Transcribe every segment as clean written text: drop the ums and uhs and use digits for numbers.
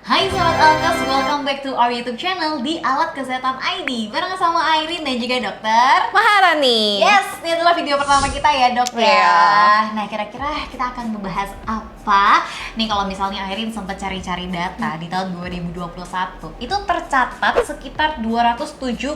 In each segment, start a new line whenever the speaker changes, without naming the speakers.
Hai Sobat Alkes, welcome back to our YouTube channel di Alat Kesehatan ID bareng sama Airin dan juga dokter
Maharani.
Yes, ini adalah video pertama kita ya dok ya. Nah kira-kira kita akan membahas apa? Nih kalau misalnya Airin sempat cari-cari data di tahun 2021 itu tercatat sekitar 276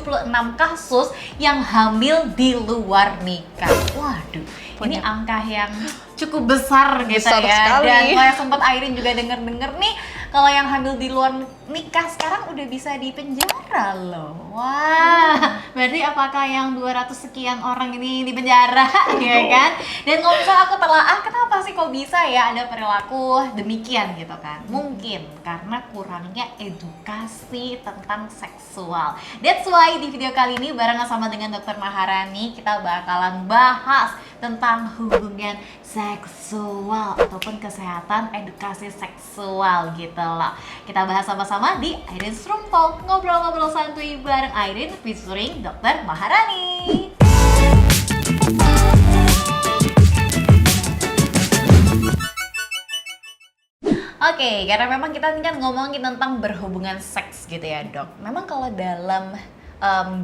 kasus yang hamil di luar nikah. Waduh, ini angka yang cukup besar gitu
Besar
ya.
sekali.
Dan kalau sempat Airin juga denger-denger nih, kalau yang hamil di luar nikah sekarang udah bisa dipenjara loh. Wah, berarti apakah yang 200 sekian orang ini dipenjara ya kan? Dan kalau misalnya aku telaah, kenapa sih kok bisa ya ada perilaku demikian gitu kan? Mungkin karena kurangnya edukasi tentang seksual. That's why di video kali ini barengan sama dengan Dokter Maharani kita bakalan bahas tentang hubungan seksual ataupun kesehatan edukasi seksual gitu loh. Kita bahas sama-sama di Airin's Room Talk, ngobrol-ngobrol santuy bareng Airin featuring Dokter Maharani. Oke, karena memang kita ini kan ngomongin tentang berhubungan seks gitu ya dok. Memang kalau dalam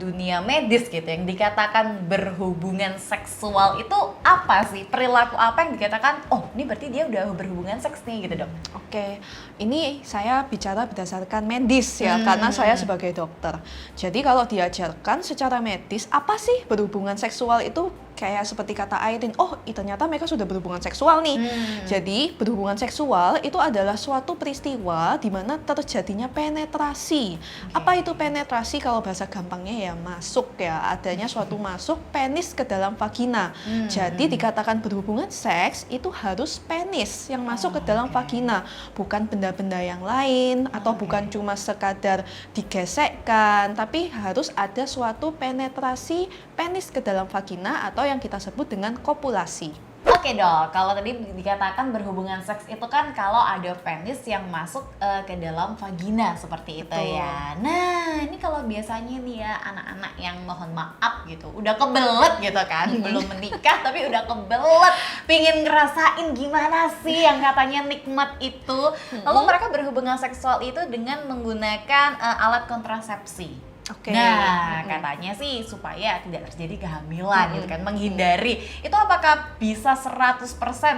dunia medis gitu yang dikatakan berhubungan seksual itu apa sih? Perilaku apa yang dikatakan, oh ini berarti dia udah berhubungan seks nih gitu dok?
Oke, ini saya bicara berdasarkan medis ya, karena saya sebagai dokter. Jadi kalau diajarkan secara medis, apa sih berhubungan seksual itu? Kayak seperti kata Airin, oh ternyata mereka sudah berhubungan seksual nih. Jadi berhubungan seksual itu adalah suatu peristiwa di mana terjadinya penetrasi. Apa itu penetrasi? Kalau bahasa gampangnya ya masuk ya, adanya suatu masuk penis ke dalam vagina. Jadi dikatakan berhubungan seks itu harus penis yang masuk ke dalam vagina, bukan benda-benda yang lain atau bukan cuma sekadar digesekkan, tapi harus ada suatu penetrasi penis ke dalam vagina atau yang kita sebut dengan kopulasi.
Oke dok, kalau tadi dikatakan berhubungan seks itu kan kalau ada penis yang masuk ke dalam vagina seperti itu.
Betul.
Ya. Nah ini kalau biasanya nih ya anak-anak yang mohon maaf gitu, udah kebelet gitu kan, belum menikah tapi udah kebelet, pingin ngerasain gimana sih yang katanya nikmat itu. Lalu mereka berhubungan seksual itu dengan menggunakan alat kontrasepsi.
Oke.
Nah, katanya sih supaya tidak terjadi kehamilan gitu kan, menghindari. Itu apakah bisa 100%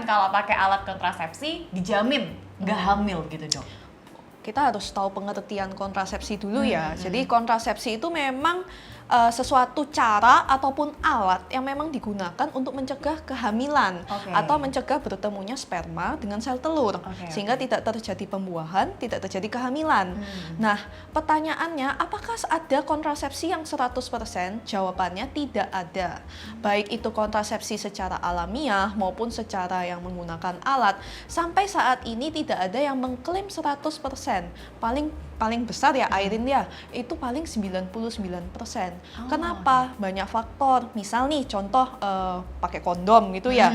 kalau pakai alat kontrasepsi dijamin nggak hamil gitu, Dok?
Kita harus tahu pengertian kontrasepsi dulu ya. Jadi kontrasepsi itu memang sesuatu cara ataupun alat yang memang digunakan untuk mencegah kehamilan atau mencegah bertemunya sperma dengan sel telur sehingga tidak terjadi pembuahan, tidak terjadi kehamilan. Nah, pertanyaannya apakah ada kontrasepsi yang 100%? Jawabannya tidak ada. Baik itu kontrasepsi secara alamiah maupun secara yang menggunakan alat, sampai saat ini tidak ada yang mengklaim 100%. Paling besar ya Airin ya, itu paling 99%. Kenapa? Banyak faktor. Misal nih contoh pakai kondom gitu ya.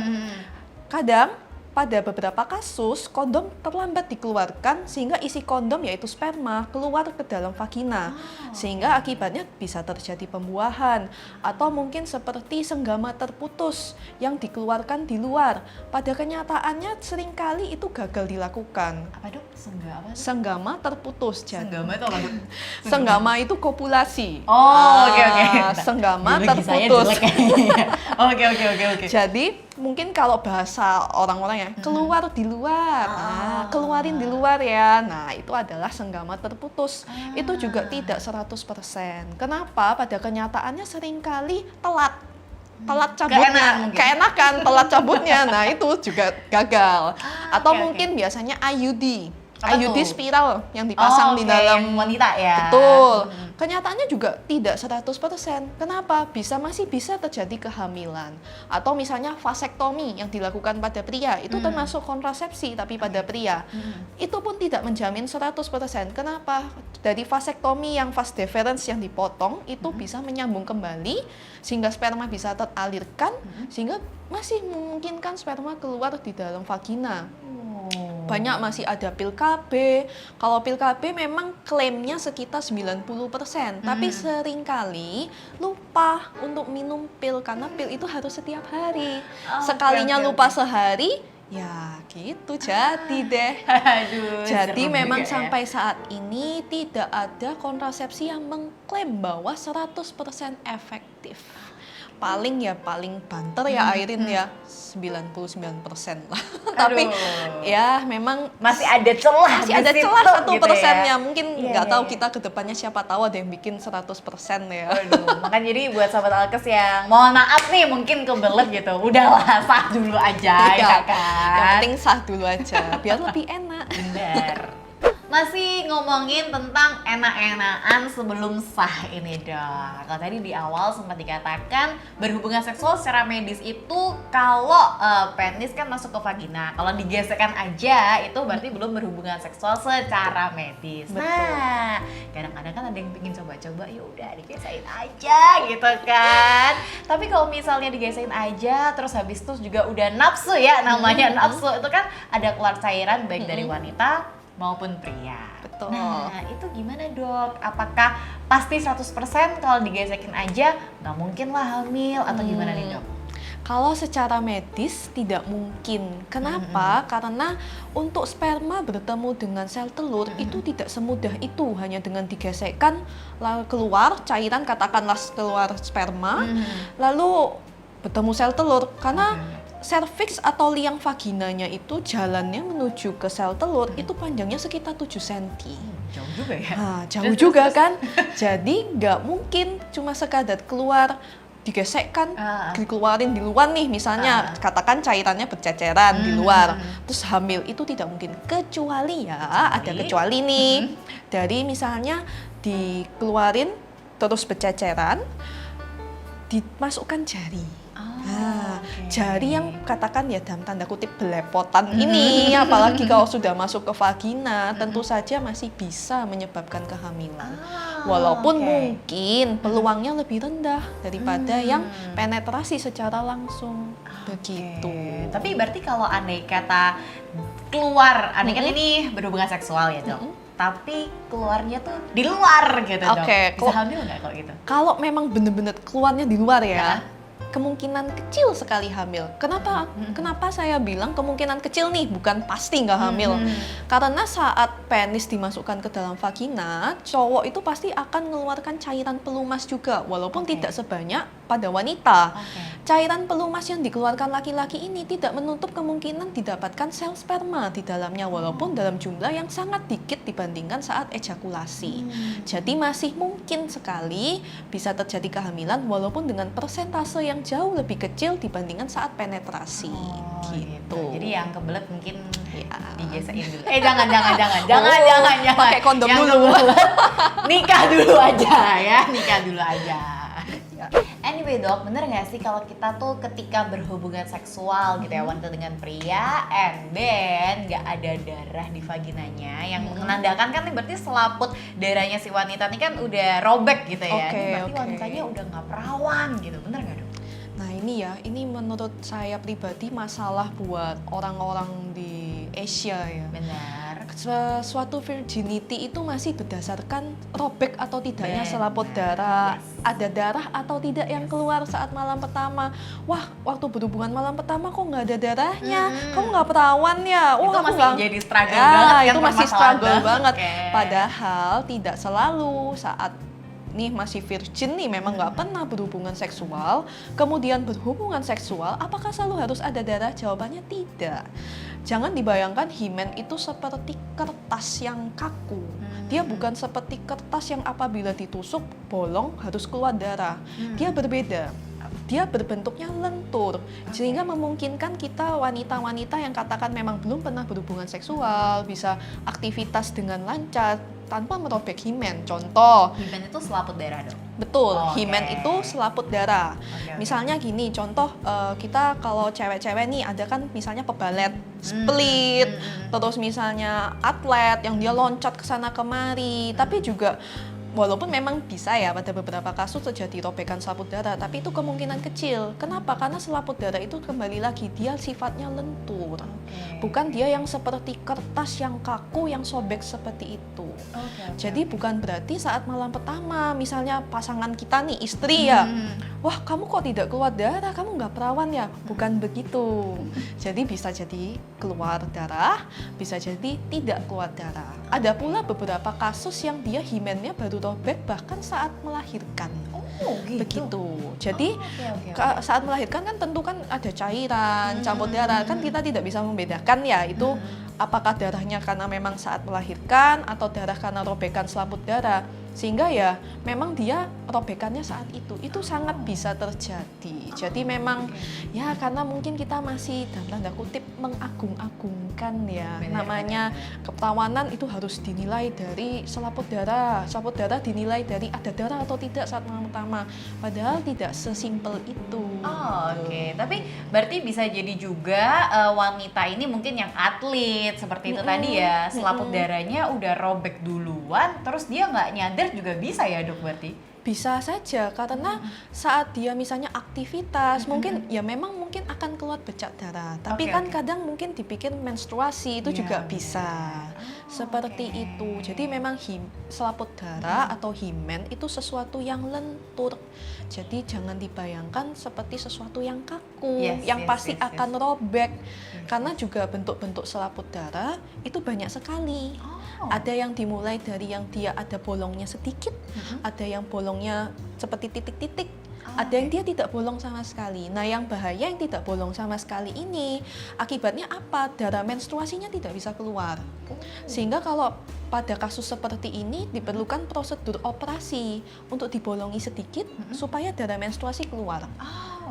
Kadang pada beberapa kasus kondom terlambat dikeluarkan sehingga isi kondom yaitu sperma keluar ke dalam vagina sehingga akibatnya bisa terjadi pembuahan atau mungkin seperti senggama terputus yang dikeluarkan di luar. Pada kenyataannya seringkali itu gagal dilakukan.
Apa dok?
Senggama terputus.
Senggama itu apa dok?
Senggama itu kopulasi.
Oh, oke.
Senggama
Biologi saya
terputus.
jelek kayaknya. Oke.
Jadi mungkin kalau bahasa orang-orang ya keluar di luar, keluarin di luar ya. Nah itu adalah senggama terputus. Itu juga tidak 100%. Kenapa? Pada kenyataannya seringkali telat cabutnya, keenakan telat cabutnya. Nah itu juga gagal. Atau mungkin biasanya IUD. IUD spiral yang dipasang di dalam
wanita ya.
Betul. Kenyataannya juga tidak 100%. Kenapa? Masih bisa terjadi kehamilan. Atau misalnya vasektomi yang dilakukan pada pria, itu termasuk kontrasepsi tapi pada pria. Itu pun tidak menjamin 100%. Kenapa? Dari vasektomi yang vas deferens yang dipotong itu bisa menyambung kembali sehingga sperma bisa teralirkan sehingga masih memungkinkan sperma keluar di dalam vagina. Banyak masih ada pil KB. Kalau pil KB memang klaimnya sekitar 90%, tapi seringkali lupa untuk minum pil karena pil itu harus setiap hari. Sekalinya lupa sehari, Ya gitu, jadi deh.
Aduh,
Jadi
serem
memang
juga ya.
sampai saat ini tidak ada kontrasepsi yang mengklaim bahwa 100% efektif. Paling banter ya Airin ya 99% lah. Tapi
Aduh.
ya memang
Masih ada celah
masih
di
ada
situ
celah 1%-nya.
gitu ya.
Mungkin
Iya,
nggak
iya,
tahu
iya.
kita ke depannya siapa tahu ada yang bikin 100% ya.
Waduh, makanya jadi buat sahabat Alkes yang mohon maaf nih mungkin kebelet gitu, udahlah sah dulu aja
Iya,
ya
yang
kan.
penting sah dulu aja biar lebih enak.
Bener. Masih ngomongin tentang enak-enakan sebelum sah ini dong. Kalau tadi di awal sempat dikatakan berhubungan seksual secara medis itu kalau penis kan masuk ke vagina. Kalau digesekkan aja itu berarti belum berhubungan seksual secara medis.
Betul.
Nah, kadang-kadang kan ada yang pingin coba-coba, ya udah digesekin aja gitu kan. Tapi kalau misalnya digesekin aja terus habis itu juga udah nafsu ya, namanya nafsu itu kan ada keluar cairan baik dari wanita maupun pria.
Betul.
Nah, itu gimana dok? Apakah pasti 100% kalau digesekin aja nggak mungkin lah hamil atau gimana nih dok?
Kalau secara medis tidak mungkin. Kenapa? Karena untuk sperma bertemu dengan sel telur itu tidak semudah itu. Hanya dengan digesekkan lalu keluar cairan, katakanlah keluar sperma, lalu bertemu sel telur. Karena serviks atau liang vaginanya itu jalannya menuju ke sel telur itu panjangnya sekitar 7 cm.
Jauh juga ya.
Nah, jauh juga kan. Jadi nggak mungkin cuma sekadar keluar digesekkan, dikeluarin di luar nih misalnya katakan cairannya berceceran di luar terus hamil, itu tidak mungkin kecuali ada kecuali nih dari misalnya dikeluarin terus berceceran dimasukkan jari. Nah, jari yang katakan ya dalam tanda kutip belepotan ini, apalagi kalau sudah masuk ke vagina, tentu saja masih bisa menyebabkan kehamilan. Walaupun mungkin peluangnya lebih rendah daripada yang penetrasi secara langsung. Begitu.
Tapi berarti kalau andai kata keluar, andai kata ini berhubungan seksual ya dok, tapi keluarnya tuh di luar gitu dok, bisa hamil nggak kalau gitu?
Kalau memang bener-bener keluarnya di luar ya, kemungkinan kecil sekali hamil. Kenapa? Kenapa saya bilang kemungkinan kecil nih, bukan pasti nggak hamil? Karena saat penis dimasukkan ke dalam vagina, cowok itu pasti akan mengeluarkan cairan pelumas juga, walaupun tidak sebanyak pada wanita. Cairan pelumas yang dikeluarkan laki-laki ini tidak menutup kemungkinan didapatkan sel sperma di dalamnya, walaupun dalam jumlah yang sangat dikit dibandingkan saat ejakulasi. Jadi masih mungkin sekali bisa terjadi kehamilan walaupun dengan persentase yang jauh lebih kecil dibandingkan saat penetrasi. Gitu.
Jadi yang kebelet mungkin
ya
digesekin dulu. Jangan.
Pakai kondom
Yang
dulu.
Nikah dulu aja ya, nikah dulu aja. Anyway dok, bener nggak sih kalau kita tuh ketika berhubungan seksual gitu ya, wanita dengan pria, and then nggak ada darah di vaginanya, yang menandakan kan nih berarti selaput darahnya si wanita ini kan udah robek gitu ya. Ini berarti wanitanya udah nggak perawan gitu, bener nggak dok?
Nah ini menurut saya pribadi masalah buat orang-orang di Asia ya.
Benar.
Suatu virginity itu masih berdasarkan robek atau tidaknya selaput darah, ada darah atau tidak yang keluar saat malam pertama. Wah, waktu berhubungan malam pertama kok nggak ada darahnya, kamu nggak perawan ya?
Itu
aku
masih
nggak
jadi struggle banget kan,
itu masih struggle banget.
Okay.
Padahal tidak selalu saat nih masih virgin nih memang nggak pernah berhubungan seksual, kemudian berhubungan seksual, apakah selalu harus ada darah? Jawabannya tidak. Jangan dibayangkan himen itu seperti kertas yang kaku. Dia bukan seperti kertas yang apabila ditusuk bolong harus keluar darah. Dia berbeda. Dia berbentuknya lentur, sehingga memungkinkan kita wanita-wanita yang katakan memang belum pernah berhubungan seksual bisa aktivitas dengan lancar tanpa merobek himen. Contoh,
himen itu selaput darah dong?
Betul, himen itu selaput darah. Misalnya gini, contoh kita kalau cewek-cewek nih ada kan misalnya pebalet, split, terus misalnya atlet yang dia loncat ke sana kemari, tapi juga Walaupun memang bisa ya pada beberapa kasus terjadi robekan selaput darah, tapi itu kemungkinan kecil. Kenapa? Karena selaput darah itu kembali lagi dia sifatnya lentur. Bukan dia yang seperti kertas yang kaku yang sobek seperti itu. Jadi bukan berarti saat malam pertama misalnya pasangan kita nih istri ya, wah kamu kok tidak keluar darah, kamu nggak perawan ya? Bukan begitu. Jadi bisa jadi keluar darah, bisa jadi tidak keluar darah. Ada pula beberapa kasus yang dia himennya baru robek bahkan saat melahirkan.
Gitu.
Begitu. Jadi saat melahirkan kan tentu kan ada cairan, campur darah, kan kita tidak bisa membedakan ya itu apakah darahnya karena memang saat melahirkan atau darah karena robekan selaput darah. Sehingga ya memang dia robekannya saat itu sangat bisa terjadi. Jadi memang ya karena mungkin kita masih dalam tanda kutip mengagung-agungkan ya, namanya keperawanan itu harus dinilai dari selaput darah dinilai dari ada darah atau tidak saat malam pertama, padahal tidak sesimpel itu.
Oke. Tapi berarti bisa jadi juga wanita ini mungkin yang atlet seperti itu tadi ya, selaput darahnya udah robek duluan, terus dia nggak nyadar juga bisa ya dok berarti?
Bisa saja karena saat dia misalnya aktivitas mungkin ya memang mungkin akan keluar bercak darah, tapi kadang mungkin dipikir menstruasi itu juga bisa seperti itu. Jadi memang selaput darah atau himen itu sesuatu yang lentur, jadi jangan dibayangkan seperti sesuatu yang kaku yang pasti akan robek. Karena juga bentuk-bentuk selaput darah itu banyak sekali. Ada yang dimulai dari yang dia ada bolongnya sedikit, ada yang bolongnya seperti titik-titik, ada yang dia tidak bolong sama sekali. Nah yang bahaya yang tidak bolong sama sekali ini akibatnya apa? Darah menstruasinya tidak bisa keluar. Sehingga kalau pada kasus seperti ini diperlukan prosedur operasi untuk dibolongi sedikit supaya darah menstruasi keluar.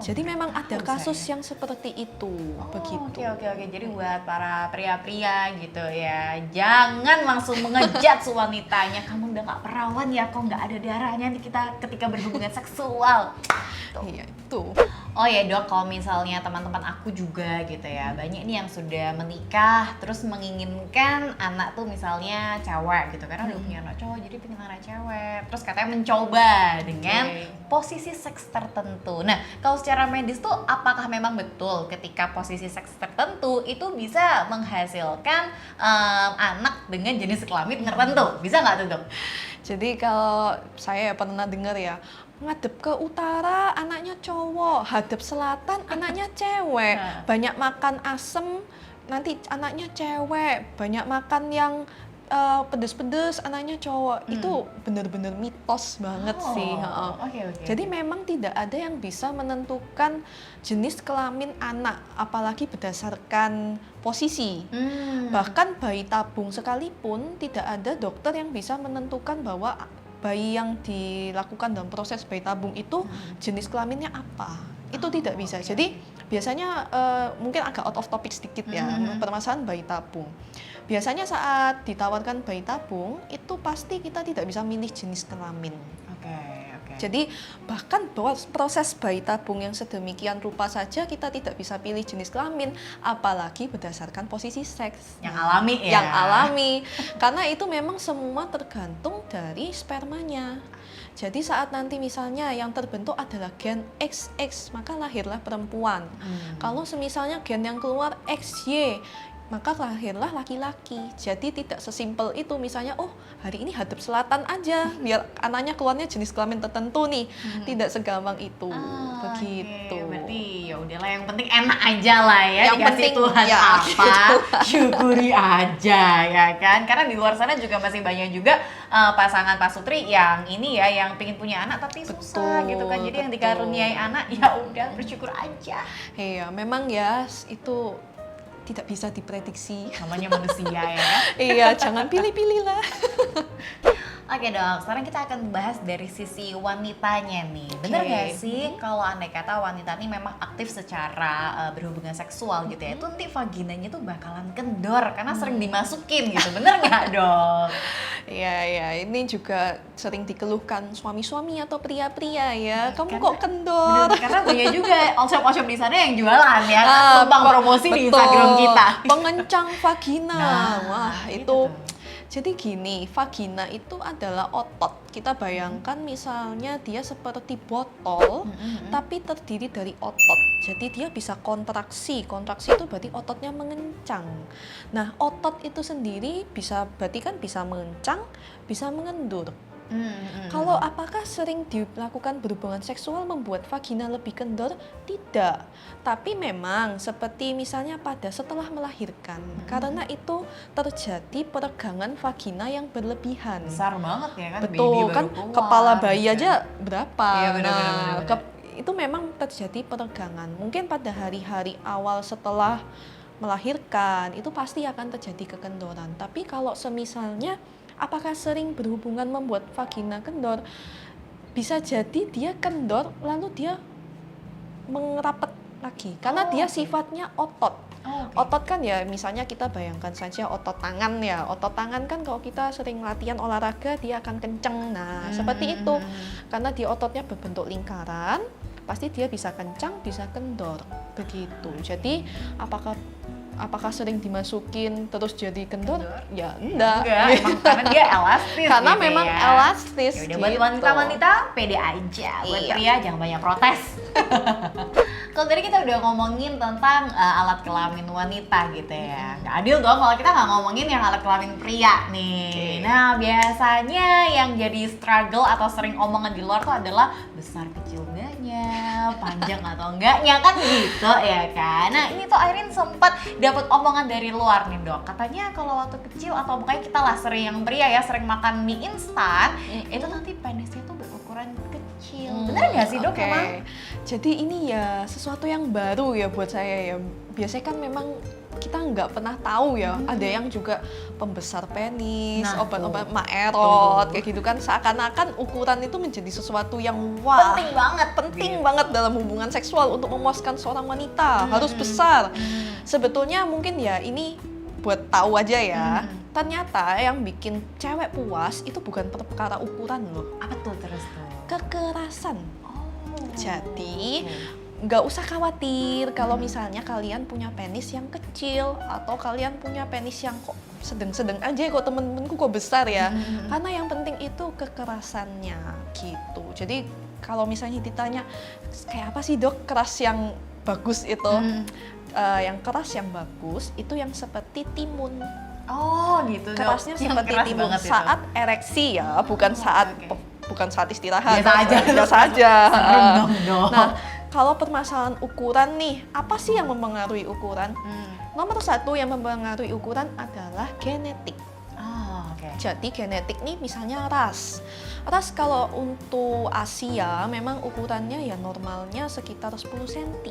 Jadi memang ada kasus yang seperti itu, begitu.
Oke. Jadi buat para pria-pria gitu ya, jangan langsung mengejat wanitanya, kamu udah nggak perawan ya, kok nggak ada darahnya nih kita ketika berhubungan seksual.
Iya itu.
Oh ya dok, kalau misalnya teman-teman aku juga gitu ya, banyak nih yang sudah menikah terus menginginkan anak tuh misalnya cewek gitu, karena udah punya anak cowok jadi pengen anak cewek, terus katanya mencoba dengan posisi seks tertentu. Nah kalau secara medis tuh apakah memang betul ketika posisi seks tertentu itu bisa menghasilkan anak dengan jenis kelamin tertentu? Bisa nggak tuh dok?
Jadi kalau saya pernah dengar ya, ngadep ke utara anaknya cowok, hadap selatan anaknya cewek, banyak makan asem nanti anaknya cewek, banyak makan yang pedes-pedes anaknya cowok. Itu bener-bener mitos banget sih. Jadi memang tidak ada yang bisa menentukan jenis kelamin anak, apalagi berdasarkan posisi. Bahkan bayi tabung sekalipun tidak ada dokter yang bisa menentukan bahwa bayi yang dilakukan dalam proses bayi tabung itu jenis kelaminnya apa. Itu tidak bisa. Jadi biasanya mungkin agak out of topic sedikit ya, permasalahan bayi tabung. Biasanya saat ditawarkan bayi tabung itu pasti kita tidak bisa milih jenis kelamin. Jadi bahkan proses bayi tabung yang sedemikian rupa saja kita tidak bisa pilih jenis kelamin, apalagi berdasarkan posisi seks
yang alami ya.
Yang alami. Karena itu memang semua tergantung dari spermanya. Jadi saat nanti misalnya yang terbentuk adalah gen XX, maka lahirlah perempuan. Kalau semisalnya gen yang keluar XY, maka lahirlah laki-laki. Jadi tidak sesimpel itu, misalnya oh hari ini hadap selatan aja biar anaknya keluarnya jenis kelamin tertentu nih. Tidak segampang itu. Begitu.
Berarti ya udahlah, yang penting enak aja lah ya,
yang
dikasih
penting
Tuhan
ya,
apa
gitu.
syukuri aja ya kan. Karena di luar sana juga masih banyak juga pasangan pasutri yang ini ya, yang pengen punya anak tapi susah gitu kan. Jadi yang dikaruniai anak ya udah bersyukur aja.
Iya, memang ya itu tidak bisa diprediksi,
namanya manusia ya kan?
Iya, jangan pilih-pilih lah.
Oke dok, sekarang kita akan bahas dari sisi wanitanya nih. Bener gak sih kalau andai kata wanita ini memang aktif secara berhubungan seksual gitu ya, itu nanti vaginanya tuh bakalan kendor karena sering dimasukin gitu, bener gak dok?
Iya, ini juga sering dikeluhkan suami-suami atau pria-pria ya. Kamu kok kendor?
Bener, karena banyak juga all-shop di sana yang jualan ya, numpang promosi di Instagram kita.
Pengencang vagina.
Nah,
wah
gitu
itu. Jadi gini, vagina itu adalah otot. Kita bayangkan misalnya dia seperti botol, tapi terdiri dari otot. Jadi dia bisa kontraksi. Kontraksi itu berarti ototnya mengencang. Nah, otot itu sendiri berarti kan bisa mengencang, bisa mengendur. Kalau apakah sering dilakukan berhubungan seksual membuat vagina lebih kendor? Tidak. Tapi memang seperti misalnya setelah melahirkan, karena itu terjadi peregangan vagina yang berlebihan.
Besar banget ya kan, baby
Betul,
baru
kan
keluar,
kepala bayi
gitu.
aja berapa?
Iya, benar,
Nah,
benar, benar.
itu memang terjadi peregangan. Mungkin pada hari-hari awal setelah melahirkan, itu pasti akan terjadi kekendoran. Tapi kalau semisalnya apakah sering berhubungan membuat vagina kendor? Bisa jadi dia kendor lalu dia merapat lagi karena dia sifatnya otot. Otot kan ya, misalnya kita bayangkan saja otot tangan ya. Otot tangan kan kalau kita sering latihan olahraga dia akan kenceng. Nah, seperti itu. Karena dia ototnya berbentuk lingkaran, pasti dia bisa kencang, bisa kendor. Begitu. Jadi apakah sering dimasukin terus jadi kendor? Ya enggak.
Emang karena dia elastis.
Karena
gitu
memang
ya.
elastis.
Ya udah, buat
gitu.
wanita-wanita pede aja. Buat
Iya.
pria jangan banyak protes. Kalau tadi kita udah ngomongin tentang alat kelamin wanita gitu ya. Nggak adil dong kalau kita nggak ngomongin yang alat kelamin pria nih. Nah, biasanya yang jadi struggle atau sering omongan di luar tuh adalah besar kecil enggaknya, panjang atau enggaknya, kan gitu ya kan. Nah, ini tuh Irene sempat dapat omongan dari luar nih, Dok. Katanya kalau waktu kecil atau pokoknya kita lah sering yang pria ya sering makan mie instan, itu nanti penisnya tuh berukuran kecil. Bener nggak sih, Dok?
Oke.
Emang?
Jadi ini ya sesuatu yang baru ya buat saya ya. Biasanya kan memang kita nggak pernah tahu ya. Ada yang juga pembesar penis,
Nah,
obat-obat
tuh.
maerot, kayak gitu kan. Seakan-akan ukuran itu menjadi sesuatu yang wah,
Penting banget.
penting banget dalam hubungan seksual untuk memuaskan seorang wanita. Harus besar. Sebetulnya mungkin ya ini buat tahu aja ya. Ternyata yang bikin cewek puas itu bukan perkara ukuran loh.
Apa tuh terus tuh?
Kekerasan.
Oh.
Jadi nggak usah khawatir kalau misalnya kalian punya penis yang kecil atau kalian punya penis yang kok sedang-sedang aja, kok temen-temenku kok besar ya. Karena yang penting itu kekerasannya gitu. Jadi kalau misalnya ditanya kayak apa sih, Dok, keras yang bagus itu? Yang keras yang bagus itu yang seperti timun.
Oh gitu, Dok.
Kerasnya
Yang
seperti
keras
timun
banget itu.
saat ereksi ya, bukan saat
oke.
bukan saat istirahat.
Biasa aja.
Biasa aja.
Serem dong, Dok.
Nah, kalau permasalahan ukuran nih, apa sih yang mempengaruhi ukuran? Nomor satu yang mempengaruhi ukuran adalah genetik.
Oh, oke.
Jadi genetik nih misalnya ras. Ras kalau untuk Asia memang ukurannya ya normalnya sekitar 10 cm.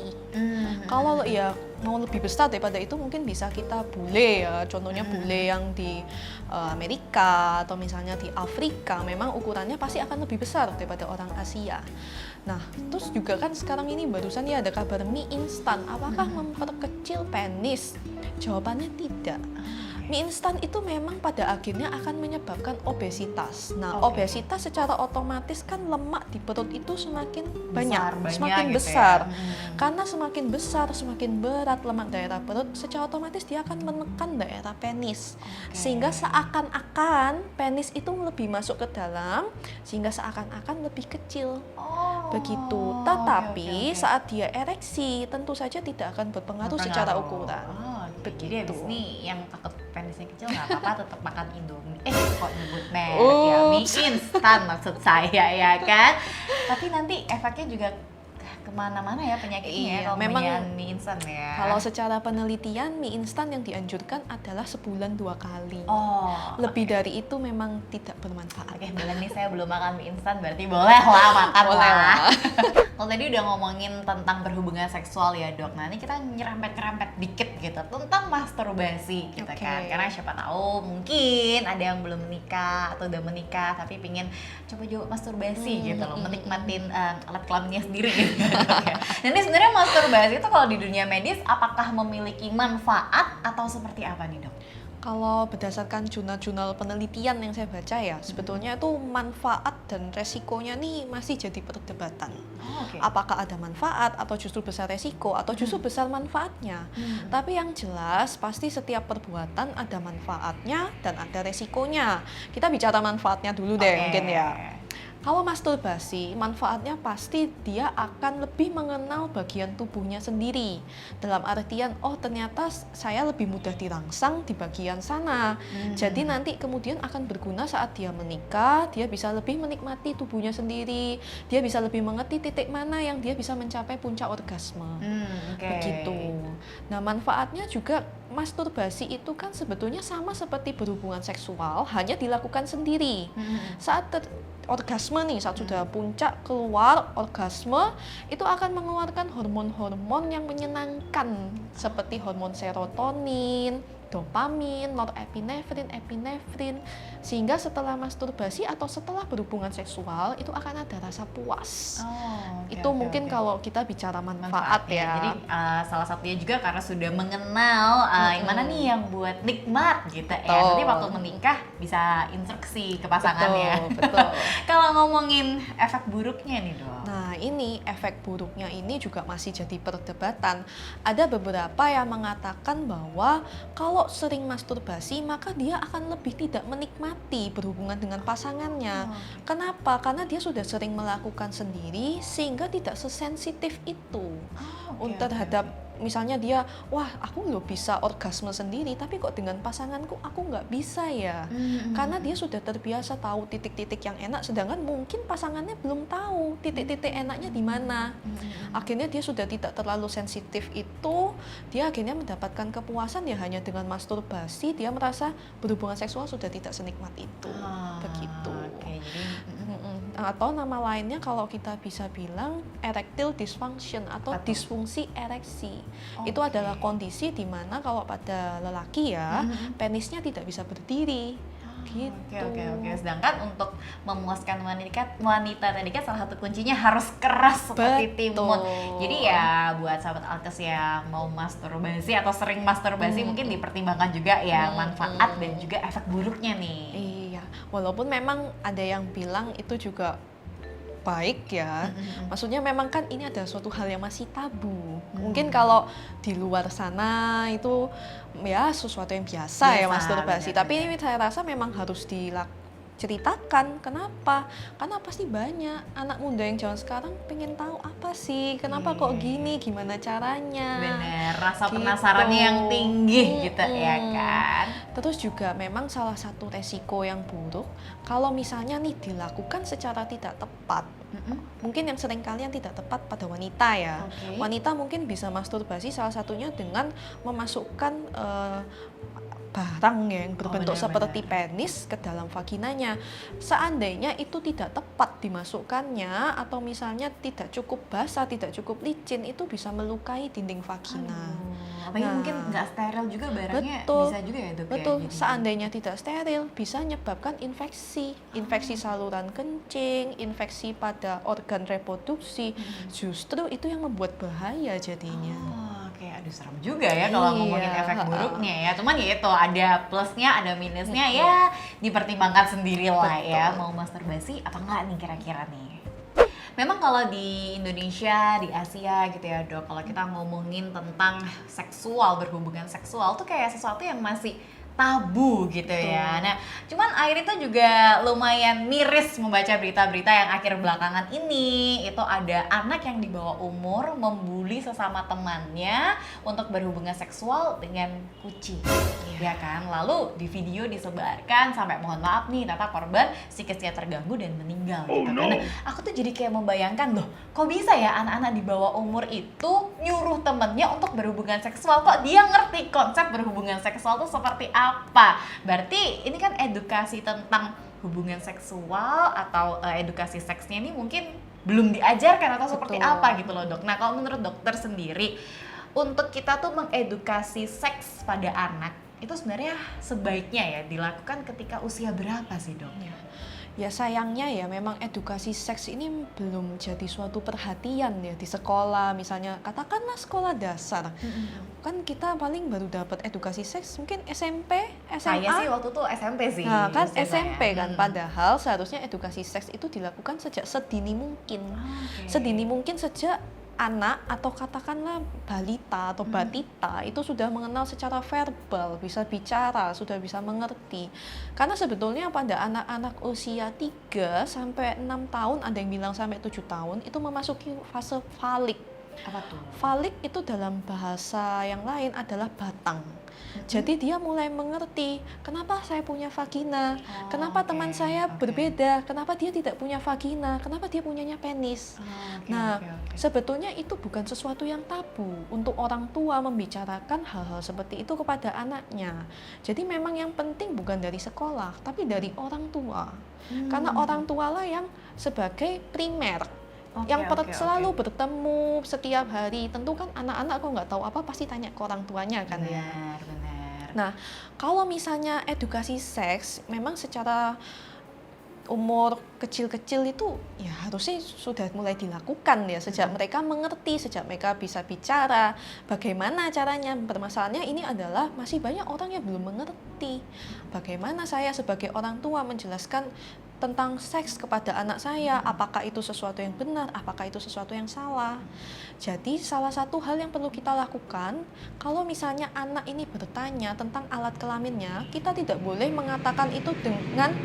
Kalau ya mau lebih besar daripada itu mungkin bisa kita bule ya. Contohnya bule yang di Amerika atau misalnya di Afrika memang ukurannya pasti akan lebih besar daripada orang Asia. Nah, terus juga kan sekarang ini barusan ya ada kabar mie instan. Apakah memperkecil penis? Jawabannya tidak. Mie instan itu memang pada akhirnya akan menyebabkan obesitas. Nah, obesitas secara otomatis kan lemak di perut itu semakin banyak semakin
gitu
besar.
ya.
Karena semakin besar, semakin berat lemak daerah perut, secara otomatis dia akan menekan daerah penis. Sehingga seakan-akan penis itu lebih masuk ke dalam, sehingga seakan-akan lebih kecil. Begitu. Tetapi saat dia ereksi, tentu saja tidak akan berpengaruh secara ukuran.
Jadi abis ini yang takut penisnya kecil nggak apa-apa, tetap makan Indomie. Kok nyebut merek ya, mie instan maksud saya ya kan. Tapi nanti efeknya juga kemana-mana ya penyakitnya kalau
memang
mie instan ya.
Kalau secara penelitian mie instan yang dianjurkan adalah sebulan 2 kali. Lebih dari itu memang tidak bermanfaat.
Oke, bulan ini saya belum makan mie instan, berarti boleh lah makan lah. Kalau tadi udah ngomongin tentang berhubungan seksual ya, Dok. Nah, ini kita nyerempet-nyerempet dikit gitu tentang masturbasi gitu kan. Karena siapa tahu mungkin ada yang belum menikah atau udah menikah tapi pingin coba-coba masturbasi gitu loh, menikmatin alat kelaminnya sendiri gitu. Dan ini sebenarnya masturbasi itu kalau di dunia medis apakah memiliki manfaat atau seperti apa nih, Dok?
Kalau berdasarkan jurnal-jurnal penelitian yang saya baca ya, sebetulnya itu manfaat dan resikonya nih masih jadi perdebatan.
Oh, oke.
Apakah ada manfaat atau justru besar resiko atau justru besar manfaatnya? Tapi yang jelas pasti setiap perbuatan ada manfaatnya dan ada resikonya. Kita bicara manfaatnya dulu deh
Oke.
mungkin ya. Kalau masturbasi, manfaatnya pasti dia akan lebih mengenal bagian tubuhnya sendiri. Dalam artian, oh ternyata saya lebih mudah dirangsang di bagian sana. Jadi nanti kemudian akan berguna saat dia menikah, dia bisa lebih menikmati tubuhnya sendiri, dia bisa lebih mengerti titik mana yang dia bisa mencapai puncak orgasme.
Oke.
Begitu. Nah, manfaatnya juga masturbasi itu kan sebetulnya sama seperti berhubungan seksual, hanya dilakukan sendiri. Saat orgasme nih, saat sudah puncak keluar orgasme, itu akan mengeluarkan hormon-hormon yang menyenangkan seperti hormon serotonin, dopamin, norepinefrin, epinefrin, sehingga setelah masturbasi atau setelah berhubungan seksual itu akan ada rasa puas.
Oh, oke,
Itu
oke,
mungkin
oke.
kalau kita bicara manfaat
Manfaatnya.
ya.
Jadi salah satunya juga karena sudah mengenal yang mana nih yang buat nikmat gitu ya.
Betul.
Nanti waktu menikah bisa instruksi ke pasangannya.
Betul.
Kalau ngomongin efek buruknya nih dong.
Nah, ini efek buruknya ini juga masih jadi perdebatan. Ada beberapa yang mengatakan bahwa kalau sering masturbasi maka dia akan lebih tidak menikmati berhubungan dengan pasangannya. Kenapa? Karena dia sudah sering melakukan sendiri sehingga tidak sesensitif itu
Oke,
terhadap misalnya dia, wah aku loh bisa orgasme sendiri, tapi kok dengan pasanganku aku nggak bisa ya. Karena dia sudah terbiasa tahu titik-titik yang enak, sedangkan mungkin pasangannya belum tahu titik-titik enaknya di mana. Akhirnya dia sudah tidak terlalu sensitif itu, dia akhirnya mendapatkan kepuasan ya hanya dengan masturbasi, dia merasa berhubungan seksual sudah tidak senikmat itu. Begitu.
Oke, jadi
Atau nama lainnya kalau kita bisa bilang erectile dysfunction atau
Apa tuh?
disfungsi ereksi.
Oke.
Itu adalah kondisi di mana kalau pada lelaki ya, penisnya tidak bisa berdiri. Gitu.
Oke. Sedangkan untuk memuaskan wanita tadi kan salah satu kuncinya harus keras seperti
Betul.
timun. Jadi ya buat sahabat Alkes yang mau masturbasi atau sering masturbasi mungkin dipertimbangkan juga ya manfaat dan juga efek buruknya nih.
Iya, walaupun memang ada yang bilang itu juga baik ya. Maksudnya memang kan ini ada suatu hal yang masih tabu. Mungkin kalau di luar sana itu ya sesuatu yang biasa ya
Biasa,
masturbasi.
benar,
Tapi ini saya rasa memang harus ceritakan. Kenapa? Karena pasti banyak anak muda yang zaman sekarang pengen tahu apa sih, kenapa kok gini, gimana caranya.
Bener, rasa
Gitu.
penasarannya yang tinggi gitu ya kan.
Terus juga memang salah satu resiko yang buruk kalau misalnya nih dilakukan secara tidak tepat. Mungkin yang sering kalian tidak tepat pada wanita ya.
Oke.
Wanita mungkin bisa masturbasi salah satunya dengan memasukkan barang yang berbentuk
benar-benar.
seperti penis ke dalam vaginanya. Seandainya itu tidak tepat dimasukkannya atau misalnya tidak cukup basah, tidak cukup licin, itu bisa melukai dinding vagina.
Apalagi
Nah,
mungkin nggak steril juga barangnya
betul,
bisa juga ya dok ya,
betul.
jadinya.
Seandainya tidak steril bisa menyebabkan infeksi saluran kencing, infeksi pada organ reproduksi. Justru itu yang membuat bahaya jadinya.
Oke, aduh serem juga ya kalau ngomongin
Iya,
efek buruknya ya. Cuman ya itu ada plusnya, ada minusnya ya dipertimbangkan sendiri lah ya. Mau masturbasi apa enggak nih kira-kira nih. Memang kalau di Indonesia, di Asia gitu ya dok, kalau kita ngomongin tentang seksual, berhubungan seksual tuh kayak sesuatu yang masih tabu gitu ya. Nah, cuman akhir itu juga lumayan miris membaca berita-berita yang akhir belakangan ini. Itu ada anak yang di bawah umur membuli sesama temannya untuk berhubungan seksual dengan kucing. Ya kan? Lalu di video disebarkan sampai mohon maaf nih, ternyata korban psikisnya terganggu dan meninggal gitu kan. Nah, aku tuh jadi kayak membayangkan loh, kok bisa ya anak-anak di bawah umur itu nyuruh temennya untuk berhubungan seksual? Kok dia ngerti konsep berhubungan seksual tuh seperti apa? Berarti ini kan edukasi tentang hubungan seksual atau edukasi seksnya ini mungkin belum diajarkan atau seperti
Betul.
apa gitu loh dok. Nah kalau menurut dokter sendiri, untuk kita tuh mengedukasi seks pada anak itu sebenarnya sebaiknya ya dilakukan ketika usia berapa sih dok?
Ya sayangnya ya memang edukasi seks ini belum jadi suatu perhatian ya di sekolah, misalnya katakanlah sekolah dasar. Kan kita paling baru dapat edukasi seks mungkin SMP, SMA.
Saya sih waktu itu SMP sih.
Nah, kan
usia saya.
SMP kan, padahal seharusnya edukasi seks itu dilakukan sejak sedini mungkin.
Oke.
Sedini mungkin sejak anak atau katakanlah balita atau batita itu sudah mengenal secara verbal, bisa bicara, sudah bisa mengerti. Karena sebetulnya pada anak-anak usia 3 sampai 6 tahun, ada yang bilang sampai 7 tahun, itu memasuki fase falik.
Apa tuh?
Falik itu dalam bahasa yang lain adalah batang. Jadi dia mulai mengerti kenapa saya punya vagina, kenapa teman saya berbeda, kenapa dia tidak punya vagina, kenapa dia punyanya penis. Sebetulnya itu bukan sesuatu yang tabu untuk orang tua membicarakan hal-hal seperti itu kepada anaknya. Jadi memang yang penting bukan dari sekolah, tapi dari orang tua. Karena orang tua lah yang sebagai primer. Selalu bertemu setiap hari. Tentu kan anak-anak kok nggak tahu apa pasti tanya ke orang tuanya kan ya.
Benar.
Nah, kalau misalnya edukasi seks memang secara umur kecil-kecil itu ya harusnya sudah mulai dilakukan ya sejak mereka mengerti, sejak mereka bisa bicara bagaimana caranya. Permasalahannya ini adalah masih banyak orang yang belum mengerti bagaimana saya sebagai orang tua menjelaskan tentang seks kepada anak saya, apakah itu sesuatu yang benar, apakah itu sesuatu yang salah. Jadi salah satu hal yang perlu kita lakukan, kalau misalnya anak ini bertanya tentang alat kelaminnya, kita tidak boleh mengatakan itu dengan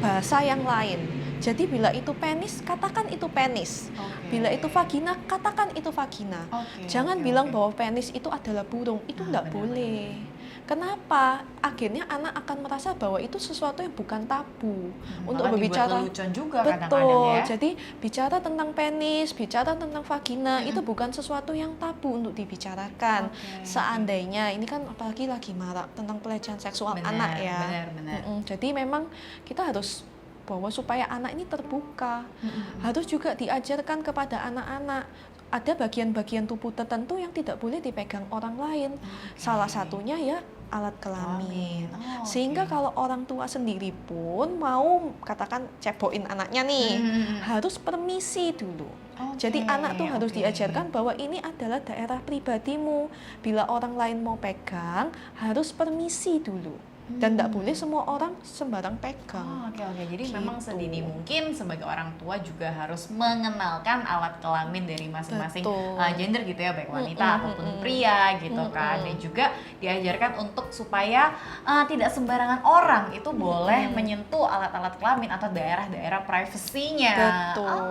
bahasa yang lain. Jadi bila itu penis, katakan itu penis. Bila itu vagina, katakan itu vagina. Jangan bilang bahwa penis itu adalah burung, itu tidak boleh. Kenapa? Akhirnya anak akan merasa bahwa itu sesuatu yang bukan tabu untuk berbicara.
Lelucon juga
Betul.
ya.
Jadi bicara tentang penis, bicara tentang vagina itu bukan sesuatu yang tabu untuk dibicarakan. Seandainya ini kan apalagi lagi marak tentang pelecehan seksual anak ya.
Benar.
Jadi memang kita harus bahwa supaya anak ini terbuka, harus juga diajarkan kepada anak-anak ada bagian-bagian tubuh tertentu yang tidak boleh dipegang orang lain. Salah satunya ya alat kelamin. Sehingga kalau orang tua sendiri pun mau katakan cebokin anaknya nih, harus permisi dulu. Jadi anak tuh harus diajarkan bahwa ini adalah daerah pribadimu. Bila orang lain mau pegang, harus permisi dulu. Dan tidak boleh semua orang sembarang pegang.
Jadi memang sedini mungkin sebagai orang tua juga harus mengenalkan alat kelamin dari masing-masing gender gitu ya, baik wanita ataupun pria gitu kan. Dan juga diajarkan untuk supaya tidak sembarangan orang itu boleh menyentuh alat-alat kelamin atau daerah-daerah privasinya.
Betul.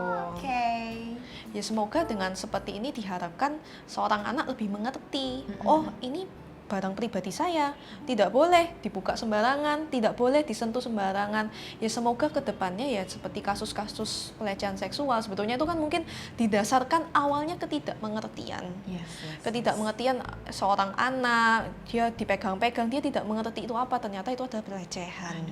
Ya semoga dengan seperti ini diharapkan seorang anak lebih mengerti. Oh ini barang pribadi saya, tidak boleh dibuka sembarangan, tidak boleh disentuh sembarangan. Ya semoga kedepannya ya seperti kasus-kasus pelecehan seksual sebetulnya itu kan mungkin didasarkan awalnya ketidakmengertian. Ketidakmengertian seorang anak, dia dipegang-pegang, dia tidak mengerti itu apa, ternyata itu adalah pelecehan.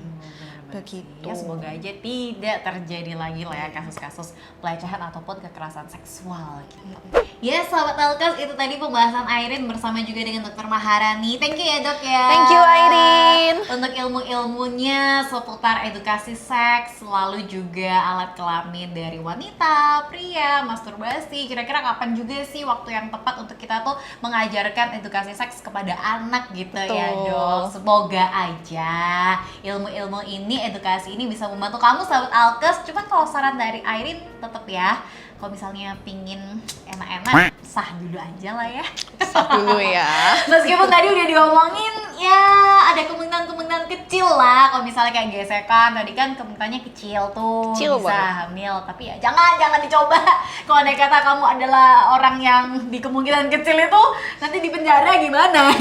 Begitu.
Ya semoga aja tidak terjadi lagi lah ya kasus-kasus pelecehan ataupun kekerasan seksual gitu. Ya sahabat Alkas, itu tadi pembahasan Airin bersama juga dengan Dr. Maharani. Thank you ya dok ya.
Thank you Airin.
Untuk ilmu-ilmunya seputar edukasi seks, lalu juga alat kelamin dari wanita, pria, masturbasi. Kira-kira kapan juga sih waktu yang tepat untuk kita tuh mengajarkan edukasi seks kepada anak gitu. Betul. Ya dok. Semoga aja ilmu-ilmu ini, edukasi ini bisa membantu kamu sahabat Alkas. Cuman kalau saran dari Airin tetap ya, kalau misalnya pingin enak-enak, sah dulu aja lah ya.
Sah dulu ya.
Meskipun tadi udah diomongin, ya ada kemungkinan kecil lah. Kalau misalnya kayak gesekan, tadi kan kemungkinannya kecil tuh,
kecil
bisa
banget.
hamil. Tapi ya jangan dicoba. Kalau ada kata kamu adalah orang yang di kemungkinan kecil itu, nanti di penjara gimana?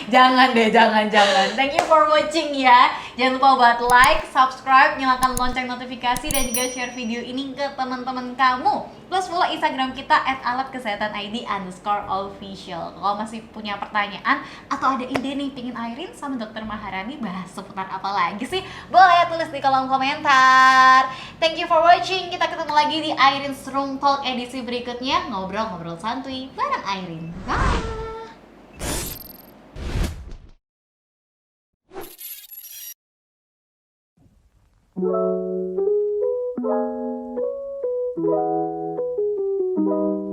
Jangan deh, jangan. Thank you for watching ya. Jangan lupa buat like, subscribe, nyalakan lonceng notifikasi, dan juga share video ini ke teman-teman kamu. Plus follow Instagram kita @alatkesehatanid_official. Kalau masih punya pertanyaan atau ada ide nih pingin Airin sama Dr. Maharani bahas seputar apa lagi sih, boleh tulis di kolom komentar. Thank you for watching. Kita ketemu lagi di Airin's Room Talk edisi berikutnya, ngobrol-ngobrol santuy bareng Airin. Bye. Bye.